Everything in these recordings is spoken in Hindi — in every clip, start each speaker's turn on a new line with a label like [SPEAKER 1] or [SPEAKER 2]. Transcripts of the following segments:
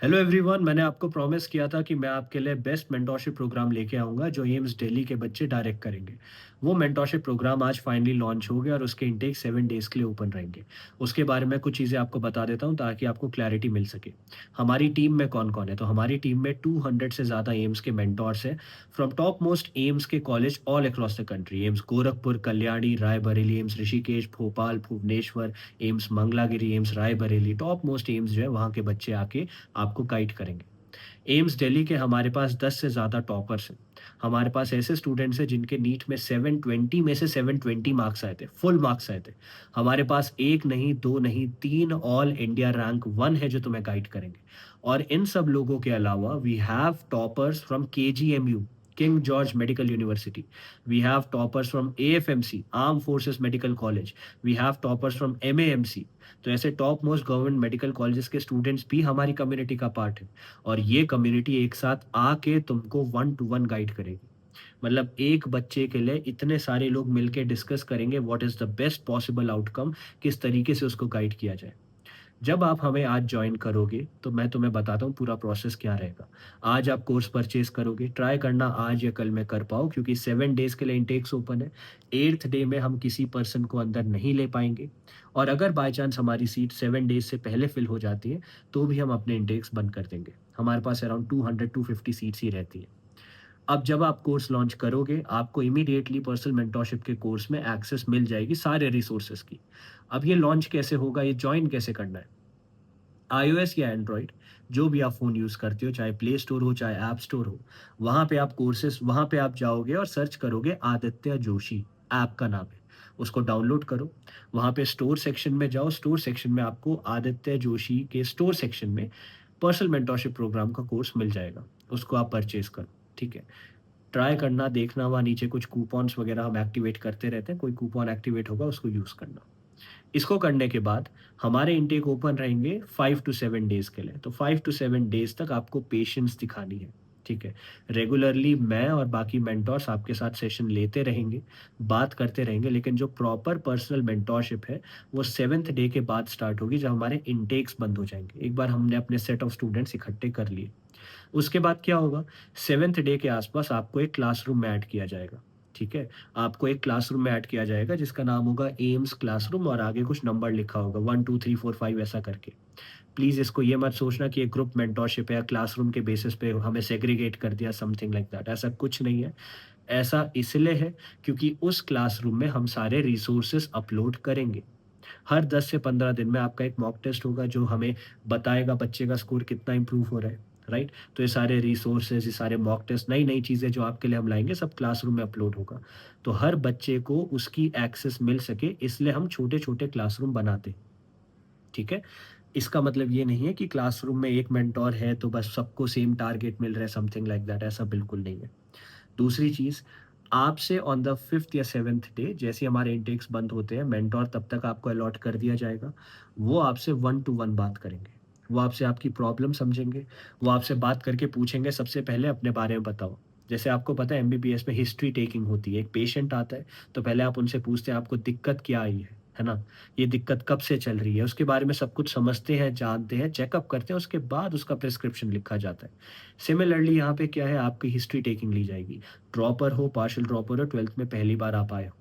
[SPEAKER 1] हेलो एवरीवन, मैंने आपको प्रॉमिस किया था कि मैं आपके लिए बेस्ट मेंटोरशिप प्रोग्राम लेके आऊँगा जो एम्स दिल्ली के बच्चे डायरेक्ट करेंगे। वो मेंटोरशिप प्रोग्राम आज फाइनली लॉन्च हो गया और उसके इनटेक 7 डेज़ के लिए ओपन रहेंगे। उसके बारे में कुछ चीज़ें आपको बता देता हूँ ताकि आपको क्लैरिटी मिल सके। हमारी टीम में कौन-कौन है? तो हमारी टीम में 200 से ज़्यादा एम्स के मेंटोर्स हैं फ्रॉम टॉप मोस्ट एम्स के college all across the country. AIIMS Gorakhpur, Kalyani, Raebareli, AIIMS Rishikesh, Bhopal, Bhubaneswar, AIIMS Mangalagiri, AIIMS Raebareli, top most AIIMS जो है वहाँ के बच्चे आके आपको गाइड करेंगे। एम्स दिल्ली के हमारे पास 10 से ज़्यादा टॉपर्स हैं। हमारे पास ऐसे स्टूडेंट्स हैं जिनके नीट में 720 में से 720 मार्क्स आए थे, फुल मार्क्स आए थे। हमारे पास 1 नहीं, 2 नहीं, 3 ऑल इंडिया रैंक 1 है जो तुम्हें गाइड करेंगे। और इन सब लोगों के अलावा we have toppers from KGMU, King George Medical University. We have toppers from AFMC, Armed Forces Medical College. We have toppers from MAMC. तो ऐसे top most government medical colleges के स्टूडेंट्स भी हमारी कम्युनिटी का पार्ट है। और ये कम्युनिटी एक साथ आके तुमको वन टू वन गाइड करेगी। मतलब एक बच्चे के लिए इतने सारे लोग मिलके डिस्कस करेंगे what is the best possible outcome, किस तरीके से उसको गाइड किया जाए। जब आप हमें आज जॉइन करोगे, तो मैं तुम्हें बताता हूँ पूरा प्रोसेस क्या रहेगा। आज आप कोर्स परचेज़ करोगे, ट्राई करना आज या कल में कर पाओ क्योंकि 7 डेज़ के लिए इंटेक्स ओपन है। 8th डे में हम किसी पर्सन को अंदर नहीं ले पाएँगे और अगर बाय चांस हमारी सीट 7 डेज़ से पहले फिल हो जाती है, तो भी हम अपने इंटेक्स बंद कर देंगे। हमारे पास अराउंड 200-250 सीट्स ही रहती है। अब जब आप कोर्स लॉन्च करोगे, आपको इमीडिएटली पर्सनल मेंटरशिप के कोर्स में एक्सेस मिल जाएगी सारे रिसोर्सेज़ की। अब ये लॉन्च कैसे होगा, ये जॉइन कैसे करना है? आईओएस या एंड्रॉइड, जो भी आप फ़ोन यूज़ करते हो, चाहे प्ले स्टोर हो, चाहे ऐप स्टोर हो, वहाँ पे आप जाओगे और सर्च करोगे आदित्य जोशी, ऐप का नाम है। उसको डाउनलोड करो, वहाँ पे स्टोर सेक्शन में जाओ, स्टोर सेक्शन में आपको आदित्य जोशी के स्टोर सेक्शन में पर्सनल मेंटरशिप प्रोग्राम का कोर्स मिल जाएगा। उसको आप परचेज़ करो, ठीक है? ट्राई करना, देखना वहाँ नीचे कुछ कूपन्स वगैरह हम एक्टिवेट करते रहते हैं, कोई कूपन एक्टिवेट होगा उसको यूज़ करना। इसको करने के बाद हमारे इनटेक ओपन रहेंगे 5 टू 7 डेज़ के लिए। तो 5 टू 7 डेज़ तक आपको पेशेंस दिखानी है, ठीक है? रेगुलरली मैं और बाकी मेंटोर्स आपके साथ सेशन लेते रहेंगे, बात करते रहेंगे, लेकिन जो प्रॉपर पर्सनल मेंटोरशिप है, वो 7th डे के बाद स्टार्ट होगी जब हमारे इनटेक्स बंद हो जाएँगे। एक बार हमने अपने सेट ऑफ स्टूडेंट्स इकट्ठे कर लिए। उसके बाद क्या होगा? 7th डे के आसपास आपको एक क्लासरूम में ऐड किया जाएगा, ठीक है? आपको एक क्लासरूम में ऐड किया जाएगा जिसका नाम होगा एम्स क्लासरूम और आगे कुछ नंबर लिखा होगा 1, 2, 3, 4, 5 ऐसा करके। प्लीज़ इसको ये मत सोचना कि ये ग्रुप मेंटरशिप है या क्लासरूम के बेसिस पे हमें सेग्रीगेट कर दिया समथिंग लाइक दैट, ऐसा कुछ नहीं है। ऐसा इसलिए है क्योंकि उस क्लासरूम में हम सारे रिसोर्सेज़ अपलोड करेंगे। हर 10 से 15 दिन में आपका एक मॉक टेस्ट होगा जो हमें बताएगा बच्चे का स्कोर कितना इम्प्रूव हो रहा है, राइट? तो ये सारे रिसोर्सेज़, ये सारे मॉक टेस्ट, नई-नई चीज़ें जो आपके लिए हम लाएँगे सब क्लासरूम में अपलोड होगा। तो हर बच्चे को उसकी एक्सेस मिल सके इसलिए हम छोटे-छोटे क्लासरूम बनाते हैं, ठीक है? इसका मतलब ये नहीं है कि क्लासरूम में एक मेंटर है तो बस सबको सेम टारगेट मिल रहा है समथिंग लाइक दैट, ऐसा बिल्कुल नहीं है। दूसरी चीज़, आपसे ऑन द 5th या 7th डे जैसे ही हमारे इंटेक्स बंद होते हैं, मेंटर तब तक आपको अलॉट कर दिया जाएगा। वो आपसे वन टू वन बात करेंगे। वो आपसे आपकी प्रॉब्लम समझेंगे, वो आपसे बात करके पूछेंगे सबसे पहले अपने बारे में बताओ। जैसे आपको पता है एमबीबीएस में हिस्ट्री टेकिंग होती है, एक पेशेंट आता है, तो पहले आप उनसे पूछते हैं आपको दिक्कत क्या आई है ना? ये दिक्कत कब से चल रही है? उसके बारे में सब कुछ समझते हैं, जानते हैं, चेकअप करते हैं, उसके बाद उसका प्रिस्क्रिप्शन लिखा जाता है। सिमिलरली यहाँ पे क्या है, आपकी हिस्ट्री टेकिंग ली जाएगी। ड्रॉपर हो, पार्शियल ड्रॉपर हो, 12th में पहली बार आप आए हो।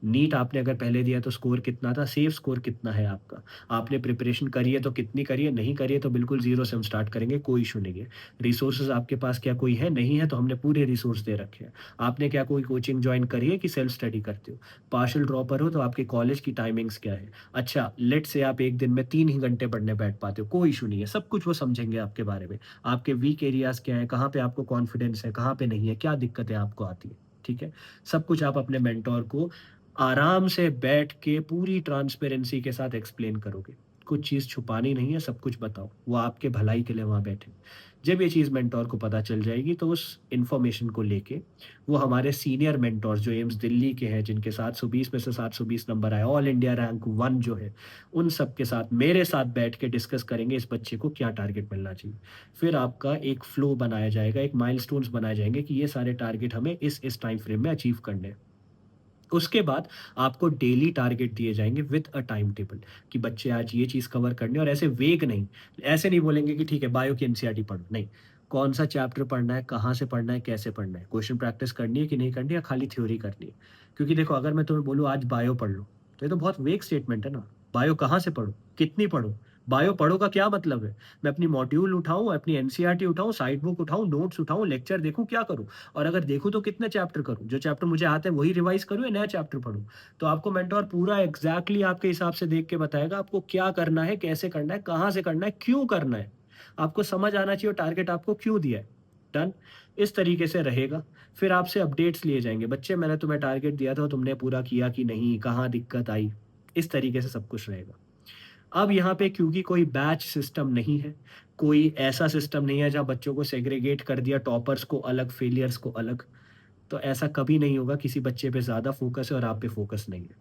[SPEAKER 1] नीट आपने अगर पहले दिया तो स्कोर कितना था, सेफ स्कोर कितना है आपका? आपने प्रिपरेशन करी है तो कितनी करी है, नहीं करी है तो बिल्कुल ज़ीरो से हम स्टार्ट करेंगे, कोई इश्यू नहीं है। रिसोर्सेज़ आपके पास क्या कोई है? नहीं है तो हमने पूरे रिसोर्स दे रखे हैं। आपने क्या कोई कोचिंग जॉइन करी है कि सेल्फ स्टडी करते हो? पार्शियल ड्रॉपर हो तो आपके कॉलेज की टाइमिंग्स क्या है? अच्छा, लेट्स से आप 1 दिन में 3 ही घंटे पढ़ने बैठ पाते हो, कोई इश्यू नहीं है, सब कुछ वो समझेंगे आपके बारे में। आपके वीक एरियाज़ क्या हैं, कहाँ पे आपको कॉन्फिडेंस है, कहाँ पे नहीं है, क्या दिक्कतें आपको आती हैं, ठीक है? सब कुछ आप अपने मेंटर को आराम से बैठ के पूरी ट्रांसपेरेंसी के साथ एक्सप्लेन करोगे। कुछ चीज़ छुपानी नहीं है, सब कुछ बताओ। वो आपके भलाई के लिए वहाँ बैठे हैं। जब ये चीज़ मेंटर को पता चल जाएगी तो उस इन्फॉर्मेशन को लेके वो हमारे सीनियर मेंटर्स जो एम्स दिल्ली के हैं, जिनके 720 में से 720 नंबर आए, ऑल इंडिया रैंक 1 जो है, उन सब के साथ मेरे साथ बैठ के डिस्कस करेंगे इस बच्चे को क्या टारगेट मिलना चाहिए। फिर आपका एक फ्लो बनाया जाएगा, एक माइलस्टोन्स बनाए जाएँगे कि ये सारे टारगेट हमें इस टाइम फ्रेम में अचीव करने हैं। उसके बाद आपको डेली टारगेट दिए जाएँगे विथ अ टाइम टेबल कि बच्चे आज ये चीज़ कवर करनी है और ऐसे वेग नहीं, ऐसे नहीं बोलेंगे कि ठीक है बायो की एनसीईआरटी पढ़ो, नहीं। कौन-सा चैप्टर पढ़ना है, कहाँ से पढ़ना है, कैसे पढ़ना है, क्वेश्चन प्रैक्टिस करनी है कि नहीं करनी है या खाली थ्योरी करनी है। क्योंकि देखो अगर मैं तुम्हें बोलूँ आज बायो पढ़ लो, तो ये तो बहुत वेग स्टेटमेंट है ना। बायो कहाँ से पढ़ूँ, कितनी पढ़ूँ? बायो पढ़ो का क्या मतलब है? मैं अपनी मॉड्यूल उठाऊँ, अपनी एनसीईआरटी उठाऊँ, साइड बुक उठाऊँ, नोट्स उठाऊँ, लेक्चर देखूँ, क्या करूँ? और अगर देखूँ तो कितने चैप्टर करूँ? जो चैप्टर मुझे आते हैं वही रिवाइज़ करूँ या नया चैप्टर पढूँ? तो आपको मेंटर पूरा एग्ज़ैक्टली आपके हिसाब से देख के बताएगा आपको क्या करना है, कैसे करना है, कहाँ से करना है, क्यों करना है। आपको समझ आना चाहिए टारगेट आपको क्यों दिया है। डन? इस तरीके से रहेगा। फिर आपसे अपडेट्स लिए जाएँगे, बच्चे मैंने तुम्हें टारगेट दिया था, तुमने पूरा किया कि नहीं? कहाँ दिक्कत आई? इस तरीके से सब कुछ रहेगा। अब यहाँ पे क्योंकि कोई बैच सिस्टम नहीं है, कोई ऐसा सिस्टम नहीं है जहाँ बच्चों को सेग्रीगेट कर दिया, टॉपर्स को अलग, फेलियर्स को अलग, तो ऐसा कभी नहीं होगा, किसी बच्चे पे ज़्यादा फ़ोकस है और आप पे फ़ोकस नहीं है।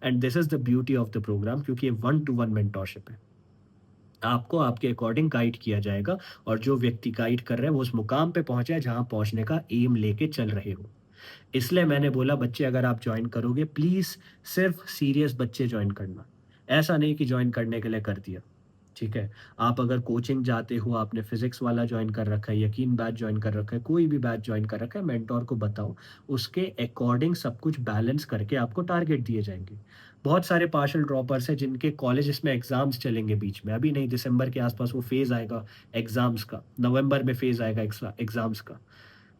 [SPEAKER 1] And this is the beauty of the program क्योंकि ये वन टू वन मेंटरशिप है। आपको आपके अकॉर्डिंग गाइड किया जाएगा और जो व्यक्ति गाइड कर रहे हैं वो उस मुकाम पे पहुँचे जहाँ पहुँचने का एम लेके चल रहे हो। इसलिए मैंने बोला बच्चे अगर आप जॉइन करोगे प्लीज़ सिर्फ़ सीरियस बच्चे जॉइन करना। ऐसा नहीं कि जॉइन करने के लिए कर दिया। ठीक है? आप अगर कोचिंग जाते हो, आपने फ़िज़िक्स वाला जॉइन कर रखा है, यकीन बैच जॉइन कर रखा है, कोई भी बैच जॉइन कर रखा है, मेंटर को बताओ, उसके अकॉर्डिंग सब कुछ बैलेंस करके आपको टारगेट दिए जाएँगे। बहुत सारे पार्शियल ड्रॉपर्स हैं जिनके कॉलेजेस में एग्ज़ाम्स चलेंगे बीच में, अभी नहीं दिसंबर के आस-पास वो फ़ेज़ आएगा एग्ज़ाम्स का, नवंबर में फ़ेज़ आएगा एग्ज़ाम्स का।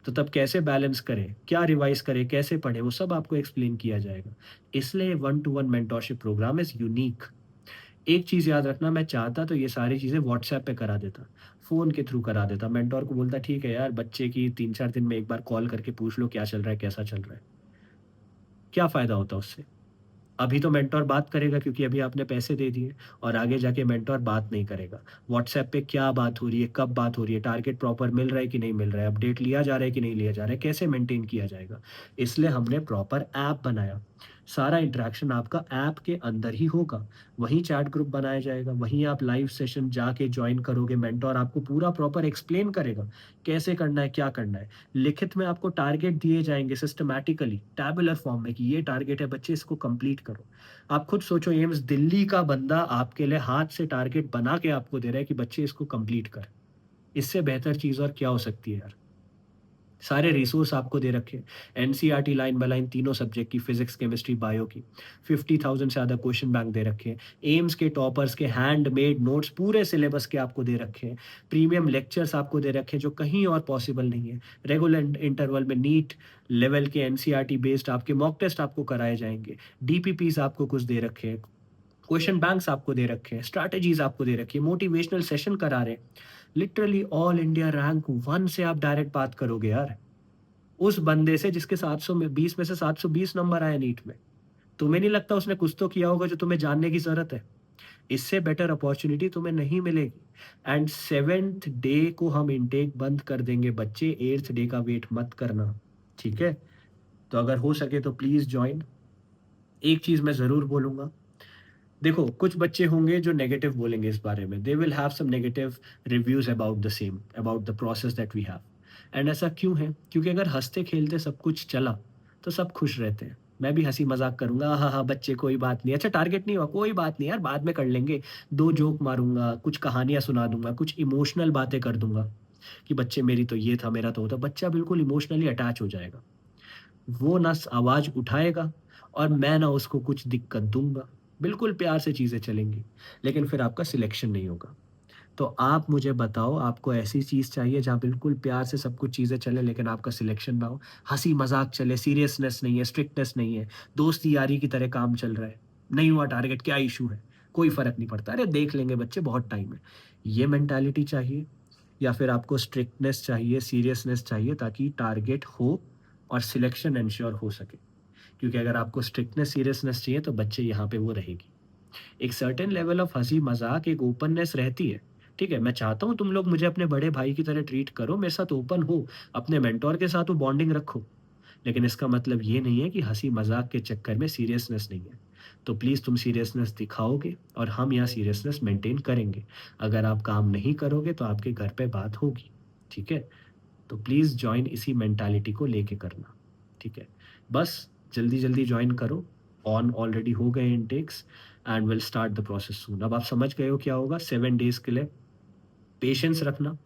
[SPEAKER 1] तो तब कैसे बैलेंस करें, क्या रिवाइज़ करें, कैसे पढ़ें, वो सब आपको एक्सप्लेन किया जाएगा। इसलिए one to one mentorship program is unique. एक चीज़ याद रखना मैं चाहता तो ये सारी चीज़ें व्हाट्सऐप पे करा देता, फ़ोन के थ्रू करा देता। मेंटर को बोलता ठीक है यार बच्चे की 3-4 दिन में एक बार कॉल करके पूछ लो क्या चल रहा है, कैसा चल रहा है। क्या फ़ायदा होता उससे? अभी तो मेंटर बात करेगा क्योंकि अभी आपने पैसे दे दिए और आगे जाके मेंटर बात नहीं करेगा। व्हाट्सऐप पे क्या बात हो रही है, कब बात हो रही है, टारगेट प्रॉपर मिल रहा है कि नहीं मिल रहा है, अपडेट लिया जा रहा है कि नहीं लिया जा रहा है, कैसे मेंटेन किया जाएगा। इसलिए हमने प्रॉपर ऐप बनाया। सारा इंटरैक्शन आपका ऐप के अंदर ही होगा। वहीं चैट ग्रुप बनाया जाएगा, वहीं आप लाइव सेशन जाके जॉइन करोगे, मेंटर आपको पूरा प्रॉपर एक्सप्लेन करेगा, कैसे करना है, क्या करना है। लिखित में आपको टारगेट दिए जाएँगे सिस्टमैटिकली, टैबुलर फॉर्म में कि ये टारगेट है बच्चे इसको कंप्लीट करो। आप खुद सोचो एम्स दिल्ली का बंदा आपके लिए हाथ से टारगेट बना के आपको दे रहा है कि बच्चे इसको कंप्लीट कर। इससे बेहतर चीज़ और क्या हो सकती है यार? सारे रिसोर्स आपको दे रखे हैं। एनसीईआरटी लाइन बाय लाइन तीनों सब्जेक्ट की फिज़िक्स, केमिस्ट्री, बायो की 50,000 से ज़्यादा क्वेश्चन बैंक दे रखे हैं। एम्स के टॉपर्स के हैंडमेड नोट्स पूरे सिलेबस के आपको दे रखे हैं। प्रीमियम लेक्चर्स आपको दे रखे हैं जो कहीं और पॉसिबल नहीं है। रेगुलर इंटरवल में नीट लेवल के एनसीईआरटी बेस्ड आपके मॉक टेस्ट आपको कराए जाएँगे। डीपीपीज़ आपको कुछ दे रखे हैं। क्वेश्चन बैंक्स आपको दे रखे हैं, स्ट्रैटेजीज़ आपको दे रखी है, मोटिवेशनल सेशन करा रहे हैं। लिटरली ऑल इंडिया रैंक 1 से आप डायरेक्ट बात करोगे यार। उस बंदे से जिसके 700 में 20 में से 720 नंबर आए नीट में। तुम्हें नहीं लगता उसने कुछ तो किया होगा जो तुम्हें जानने की ज़रूरत है? इससे बेटर अपॉर्च्युनिटी तुम्हें नहीं मिलेगी। एंड 7th डे को हम इनटेक बंद कर देंगे बच्चे, 8th डे का वेट मत करना, ठीक है? तो अगर हो सके तो प्लीज़ जॉइन। एक चीज़ मैं ज़रूर बोलूँगा, देखो कुछ बच्चे होंगे जो नेगेटिव बोलेंगे इस बारे में, they will have some negative reviews about the same, about the process that we have. And ऐसा क्यों है? क्योंकि अगर हंसते खेलते सब कुछ चला तो सब खुश रहते हैं। मैं भी हंसी मजाक करूंगा, हाँ हाँ बच्चे कोई बात नहीं, अच्छा टारगेट नहीं हुआ कोई बात नहीं यार बाद में कर लेंगे, दो जोक मारूंगा, कुछ कहानियां सुना दूंगा, कुछ इमोशनल बातें कर दूंगा कि बच्चे मेरी तो ये था मेरा तो वो था, बच्चा बिल्कुल इमोशनली अटैच हो जाएगा। वो ना आवाज़ उठाएगा और मैं ना उसको कुछ दिक्कत दूँगा। बिल्कुल प्यार से चीज़ें चलेंगी, लेकिन फिर आपका सिलेक्शन नहीं होगा। तो आप मुझे बताओ आपको ऐसी चीज़ चाहिए जहाँ बिल्कुल प्यार से सब कुछ चीज़ें चलें लेकिन आपका सिलेक्शन ना हो, हँसी-मज़ाक चले, सीरियसनेस नहीं है, स्ट्रिक्टनेस नहीं है, दोस्ती-यारी की तरह काम चल रहा है, नहीं हुआ टारगेट क्या इश्यू है? कोई फ़र्क नहीं पड़ता, अरे देख लेंगे बच्चे बहुत टाइम है। ये मेंटालिटी चाहिए या फिर आपको स्ट्रिक्टनेस चाहिए, सीरियसनेस चाहिए ताकि टारगेट हो और सिलेक्शन एंश्योर हो सके? क्योंकि अगर आपको स्ट्रिक्टनेस, सीरियसनेस चाहिए तो बच्चे यहाँ पे वो रहेगी। एक सर्टेन लेवल ऑफ हँसी-मज़ाक, एक ओपननेस रहती है। ठीक है, मैं चाहता हूँ तुम लोग मुझे अपने बड़े भाई की तरह ट्रीट करो, मेरे साथ ओपन हो, अपने मेंटर के साथ वो बॉन्डिंग रखो। लेकिन इसका मतलब ये नहीं है कि हँसी-मज़ाक के चक्कर में सीरियसनेस नहीं है। तो प्लीज़ तुम सीरियसनेस दिखाओगे और हम यहाँ सीरियसनेस मेंटेन करेंगे। अगर आप काम नहीं करोगे तो आपके घर पे बात होगी। ठीक है? तो प्लीज़ जॉइन इसी मेंटालिटी को लेके करना। ठीक है? बस जल्दी-जल्दी जॉइन करो, ऑन ऑलरेडी हो गए intakes and will start the process soon. अब आप समझ गए हो क्या होगा 7 डेज़ के लिए पेशेंस रखना।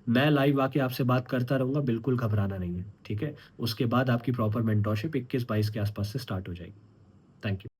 [SPEAKER 1] मैं लाइव आके आपसे बात करता रहूँगा, बिल्कुल घबराना नहीं है, ठीक है? उसके बाद आपकी प्रॉपर मेंटरशिप 21-22 के आसपास से स्टार्ट हो जाएगी। Thank you.